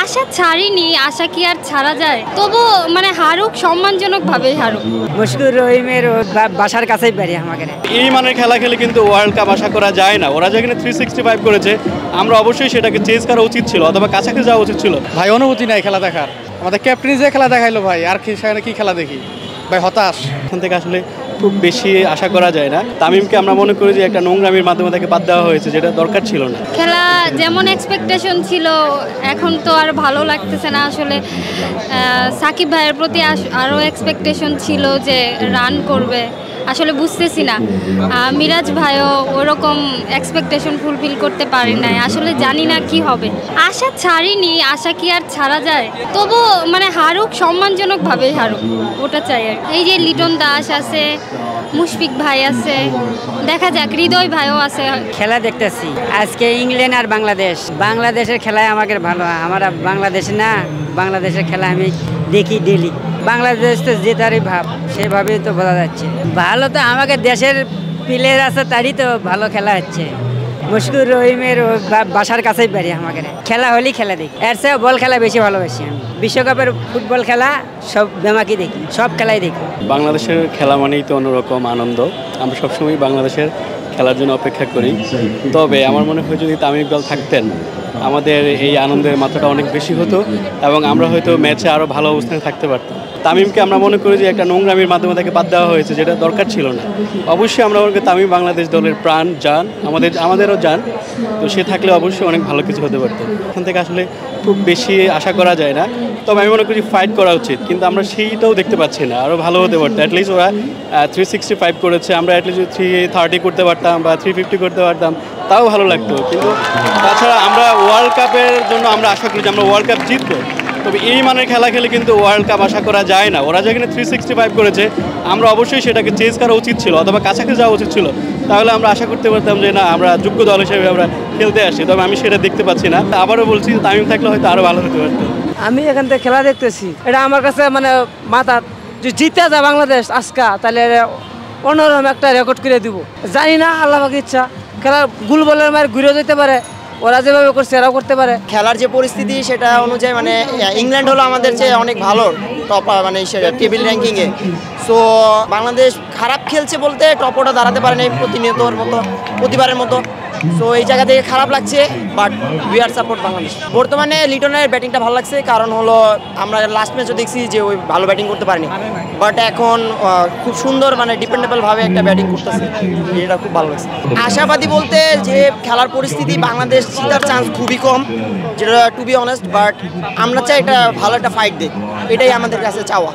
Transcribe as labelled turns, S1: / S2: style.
S1: আশা ছাড়িনি, আশা কি আর ছাড়া যায়? তবু মানে হারুক, সম্মানজনকভাবে হারুক।
S2: মুশফিকুর রহিমের বাসার কাছেই পারি আমাকে।
S3: এই মানের খেলা খেলে কিন্তু ওয়ার্ল্ড কাপ আশা করা যায় না। ওরা যেখানে 365 করেছে, আমরা অবশ্যই সেটাকে চেঞ্জ করা উচিত ছিল, অথবা কাছাকাছি যাওয়া উচিত ছিল।
S4: ভাই অনুভূতি নাই খেলা দেখার। আমাদের ক্যাপ্টেন যে খেলা দেখাইলো ভাই, আর কি সেখানে কি খেলা দেখি ভাই, হতাশ।
S3: এখান থেকে আসলে খুব বেশি আশা করা যায় না। তামিমকে আমরা মনে করি যে একটা নোংরামির মাধ্যমে তাকে বাদ দেওয়া হয়েছে, যেটা দরকার ছিল না।
S1: খেলা যেমন এক্সপেকটেশন ছিল, এখন তো আর ভালো লাগতেছে না আসলে। সাকিব ভাইয়ের প্রতি আরও এক্সপেকটেশন ছিল যে রান করবে, আসলে বুঝতেছি না। মিরাজ ভাইও ওরকম এক্সপেকটেশন ফুলফিল করতে পারি নাই, আসলে জানি না কি হবে। আশা ছাড়িনি, আশা কি আর ছাড়া যায়? তবু মানে হারুক, সম্মানজনকভাবেই হারুক, ওটা চাই আর। এই যে লিটন দাস আছে, মুশফিক ভাই আছে, দেখা যাক, হৃদয় ভাইও আছে।
S2: খেলা দেখতেছি আজকে ইংল্যান্ড আর বাংলাদেশের খেলায় আমাকে ভালো। আমরা বাংলাদেশ না, বাংলাদেশের খেলা আমি দেখি ডেলি। বাংলাদেশ তো জেতারই ভাব, সেভাবেই তো বোঝা যাচ্ছে। ভালো তো আমাকে দেশের প্লেয়ার আছে, তারই তো ভালো খেলা হচ্ছে। মুশফিকুর রহিমের বাসার কাছেই পারি আমাকে। খেলা হলেই খেলা দেখি, এর চেয়ে বল খেলা বেশি ভালোবাসি আমি। বিশ্বকাপের ফুটবল খেলা সব বেমাকি দেখি, সব খেলাই দেখি।
S3: বাংলাদেশের খেলা মানেই তো অন্যরকম আনন্দ। আমরা সবসময় বাংলাদেশের খেলার জন্য অপেক্ষা করি। তবে আমার মনে হয় যদি তামিম ইকবাল থাকতেন, আমাদের এই আনন্দের মাত্রাটা অনেক বেশি হতো এবং আমরা হয়তো ম্যাচে আরও ভালো অবস্থানে থাকতে পারতাম। তামিমকে আমরা মনে করি যে একটা নোংরামির মাধ্যমে তাকে বাদ দেওয়া হয়েছে, যেটা দরকার ছিল না। অবশ্যই আমরা মনে করি তামিম বাংলাদেশ দলের প্রাণ, জান, আমাদেরও জান। তো সে থাকলে অবশ্যই অনেক ভালো কিছু হতে পারতো। এখান থেকে আসলে খুব বেশি আশা করা যায় না। তবে আমি মনে করি ফাইট করা উচিত, কিন্তু আমরা সেইটাও দেখতে পাচ্ছি না। আরও ভালো হতে পারতো। অ্যাটলিস্ট ওরা 365 করেছে, আমরা অ্যাটলিস্ট 330 করতে পারতাম বা 350 করতে পারতাম, তাও ভালো লাগতো। কিন্তু তাছাড়া আমরা ওয়ার্ল্ড কাপের জন্য আমরা আশা করি যে আমরা ওয়ার্ল্ড কাপ জিতবো। তবে এই মানের খেলা খেলে কিন্তু ওয়ার্ল্ড কাপ আশা করা যায় না। ওরা যেখানে 365 করেছে, আমরা অবশ্যই সেটাকে চেঞ্জ করা উচিত ছিল, অথবা কাছাকাছি যাওয়া উচিত ছিল। তাহলে আমরা আশা করতে পারতাম যে না, আমরা যোগ্য দল হিসেবে আমরা খেলতে আসি। তবে আমি সেটা দেখতে পাচ্ছি না। আবারও বলছি, তামিম থাকলে হয়তো আরও ভালো হতে পারতো।
S5: আমি এখান থেকে খেলা দেখতেছি, এটা আমার কাছে মানে মাথা যে জিতে যায় বাংলাদেশ আজকা, তাহলে অন্যরকম একটা রেকর্ড করে দিব। জানি না, আল্লাহ পাকের ইচ্ছা। খেলার গুল বলের মায়ের ঘুরে যেতে পারে, ওরা যেভাবে করছে এরাও করতে পারে।
S6: খেলার যে পরিস্থিতি সেটা অনুযায়ী মানে ইংল্যান্ড হলো আমাদের চেয়ে অনেক ভালো টপ, মানে সেটা টেবিল র্যাঙ্কিংয়ে। সো বাংলাদেশ খারাপ খেলছে বলতে টপ ওটা দাঁড়াতে পারে না প্রতিবারের মতো। সো এই জায়গা থেকে খারাপ লাগছে, but we are support Bangladesh. বর্তমানে লিটনের ব্যাটিংটা ভালো লাগছে, কারণ হলো আমরা লাস্ট ম্যাচও দেখছি যে ওই ভালো ব্যাটিং করতে পারেনি, বাট এখন খুব সুন্দর মানে ডিপেন্ডেবলভাবে একটা ব্যাটিং করতেছে, এটা খুব ভালো লাগছে। আশাবাদী বলতে যে খেলার পরিস্থিতি বাংলাদেশ জেতার চান্স খুবই কম, যেটা টু বি অনেস্ট, বাট আমরা চাই একটা ভালো একটা ফাইট দিই, এটাই আমাদের কাছে চাওয়া।